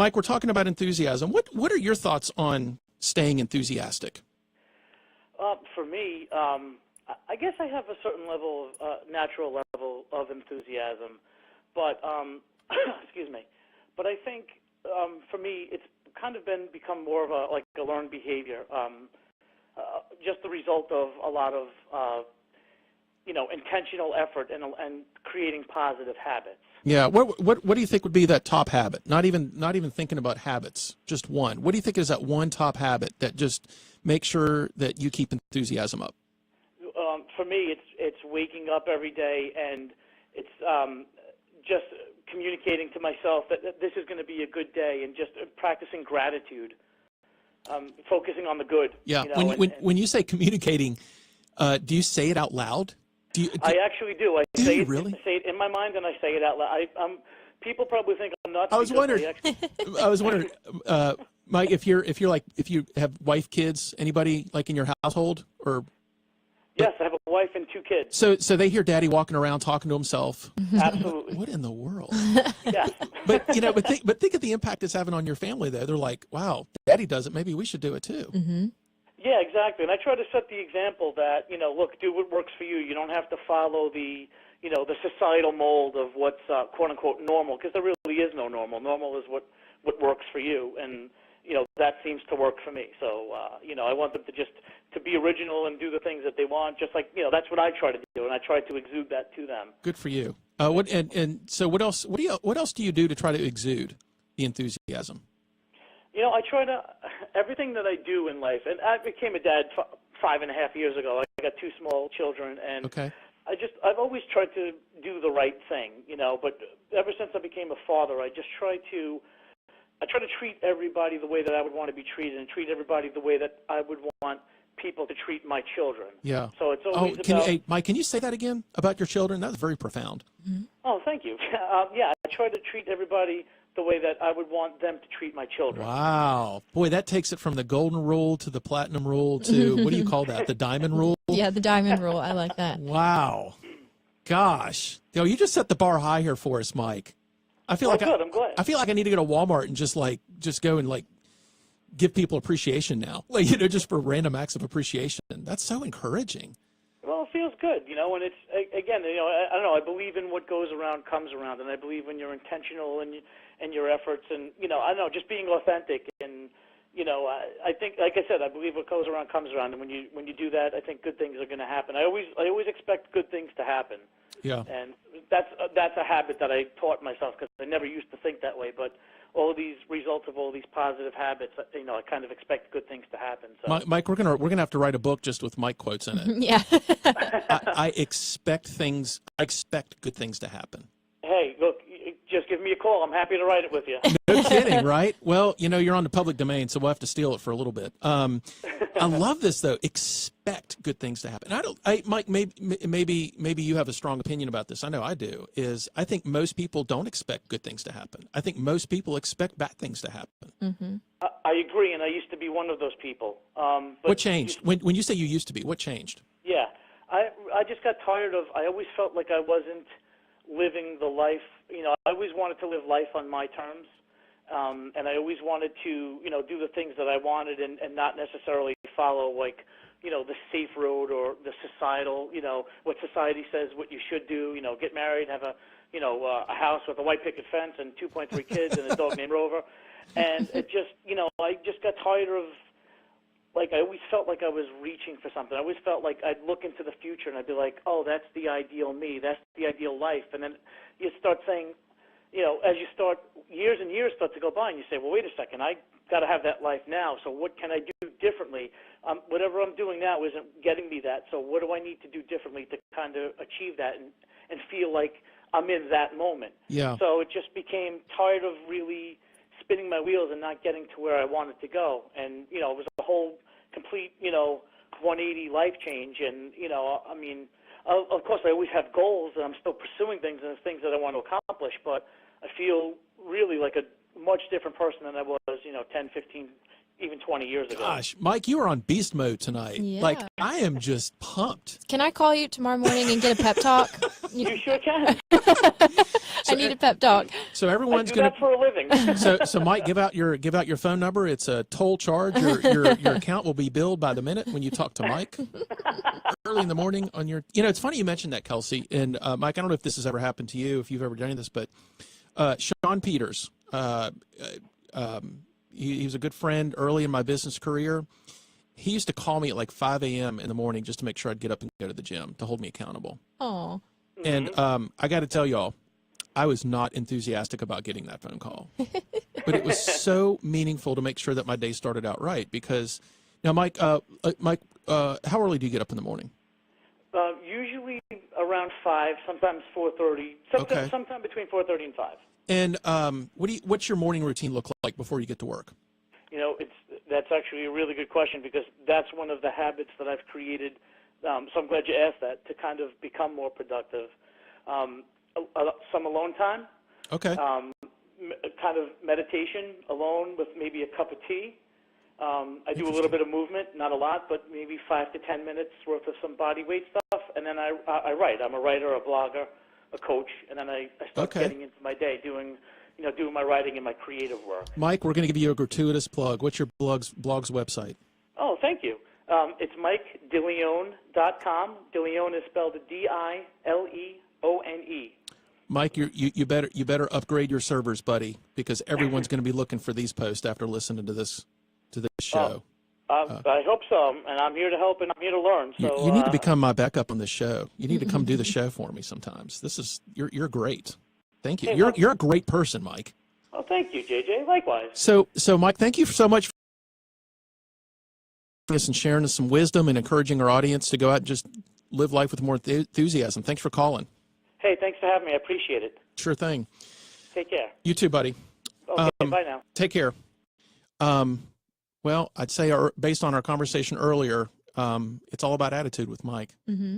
Mike, we're talking about enthusiasm. What are your thoughts on staying enthusiastic? For me, I guess I have a certain level of natural level of enthusiasm, but excuse me. But I think for me, it's kind of become more of a learned behavior, just the result of a lot of intentional effort and creating positive habits. Yeah. What do you think would be that top habit? Not even thinking about habits, just one. What do you think is that one top habit that just makes sure that you keep enthusiasm up? For me, it's waking up every day, and it's just communicating to myself that this is going to be a good day, and just practicing gratitude, focusing on the good. Yeah. When you say communicating, do you say it out loud? I actually do. I say it, really? I say it in my mind, and I say it out loud. People probably think I'm nuts. I was wondering, Mike, if you have wife, kids, anybody like in your household, or? Yes, I have a wife and 2 kids. So they hear Daddy walking around talking to himself. Absolutely. What in the world? Yes. But think of the impact it's having on your family. Though they're like, wow, Daddy does it. Maybe we should do it too. Mm-hmm. Yeah, exactly. And I try to set the example that look, do what works for you. You don't have to follow the societal mold of what's quote unquote normal, because there really is no normal. Normal is what works for you, and that seems to work for me. So I want them to be original and do the things that they want, just like that's what I try to do, and I try to exude that to them. Good for you. So what else? What else do you do to try to exude the enthusiasm? I try to everything that I do in life, and I became a dad 5.5 years ago. I got 2 small children, and okay. I've always tried to do the right thing, but ever since I became a father, I try to treat everybody the way that I would want to be treated, and treat everybody the way that I would want people to treat my children. Yeah. So it's always Mike, can you say that again about your children? That's very profound. Mm-hmm. Oh, thank you. Yeah, I try to treat everybody the way that I would want them to treat my children. Wow. Boy, that takes it from the golden rule to the platinum rule to, what do you call that, the diamond rule? Yeah, the diamond rule. I like that. Wow. Gosh. You just set the bar high here for us, Mike. I feel like I'm glad. I feel like I need to go to Walmart and just go and give people appreciation now. Just for random acts of appreciation. That's so encouraging. Well, it feels good, and it's, again, I don't know, I believe in what goes around comes around, and I believe when you're intentional and your efforts, and, I don't know, just being authentic, and, I think, like I said, I believe what goes around comes around, and when you do that, I think good things are going to happen. I always expect good things to happen. Yeah. And that's a habit that I taught myself, because I never used to think that way, but all of these results of all these positive habits, I kind of expect good things to happen. So. Mike, we're gonna have to write a book just with Mike quotes in it. Yeah. I expect good things to happen. Hey, look, just give me a call. I'm happy to write it with you. No kidding, right? Well, you're on the public domain, so we'll have to steal it for a little bit. I love this though. Expect good things to happen. Mike, maybe you have a strong opinion about this. I know I do. I think most people don't expect good things to happen. I think most people expect bad things to happen. Mm-hmm. I agree, and I used to be one of those people. But what changed? When you say you used to be, what changed? Yeah, I just got tired of. I always felt like I wasn't living the life. I always wanted to live life on my terms. And I always wanted to, do the things that I wanted and not necessarily follow, the safe road or the societal, what society says what you should do, get married, have a house with a white picket fence and 2.3 kids and a dog named Rover. And it just, I just got tired of, I always felt like I was reaching for something. I always felt like I'd look into the future and I'd be like, oh, that's the ideal me. That's the ideal life. And then you start saying, as you start, years and years start to go by, and you say, well, wait a second, I got to have that life now, so what can I do differently? Whatever I'm doing now isn't getting me that, so what do I need to do differently to kind of achieve that and feel like I'm in that moment? Yeah. So it just became tired of really spinning my wheels and not getting to where I wanted to go. And, it was a whole complete, 180 life change. And, of course, I always have goals, and I'm still pursuing things and things that I want to accomplish, but I feel really like a much different person than I was, 10, 15 even 20 years ago. Gosh, Mike, you are on beast mode tonight. Yeah. Like, I am just pumped. Can I call you tomorrow morning and get a pep talk? You sure can. I need a pep talk. So I everyone's do going that for a living. So Mike, give out your phone number. It's a toll charge. Your account will be billed by the minute when you talk to Mike early in the morning on your. You know, it's funny you mentioned that, Kelsey, and Mike. I don't know if this has ever happened to you, if you've ever done this, but Sean Peters. He was a good friend early in my business career. He used to call me at like 5 a.m. in the morning just to make sure I'd get up and go to the gym to hold me accountable. Oh. And I got to tell y'all, I was not enthusiastic about getting that phone call. But it was so meaningful to make sure that my day started out right. Because now, Mike, how early do you get up in the morning? Usually around 5, sometimes 4:30. Sometime between 4:30 and 5. And what's your morning routine look like before you get to work? You know, that's actually a really good question, because that's one of the habits that I've created. So I'm glad you asked that, to kind of become more productive. Some alone time. Okay. Kind of meditation alone with maybe a cup of tea. I do a little bit of movement, not a lot, but maybe 5 to 10 minutes worth of some body weight stuff, and then I write. I'm a writer, a blogger, a coach, and then I start getting into my day doing my writing and my creative work. Mike, we're going to give you a gratuitous plug. What's your blog's website? Oh, thank you. It's MikeDiLeone.com. DiLeone is spelled DiLeone. Mike, you better upgrade your servers, buddy, because everyone's going to be looking for these posts after listening to this show. I hope so, and I'm here to help and I'm here to learn. So you need to become my backup on this show. You need to come do the show for me sometimes. You're great. Thank you. Hey, you're a great person, Mike. Oh, thank you, JJ. Likewise. So Mike, thank you so much for this and sharing us some wisdom and encouraging our audience to go out and just live life with more enthusiasm. Thanks for calling. Hey, thanks for having me. I appreciate it. Sure thing. Take care. You too, buddy. Okay, bye now. Take care. Well, I'd say based on our conversation earlier, it's all about attitude with Mike. Mm-hmm.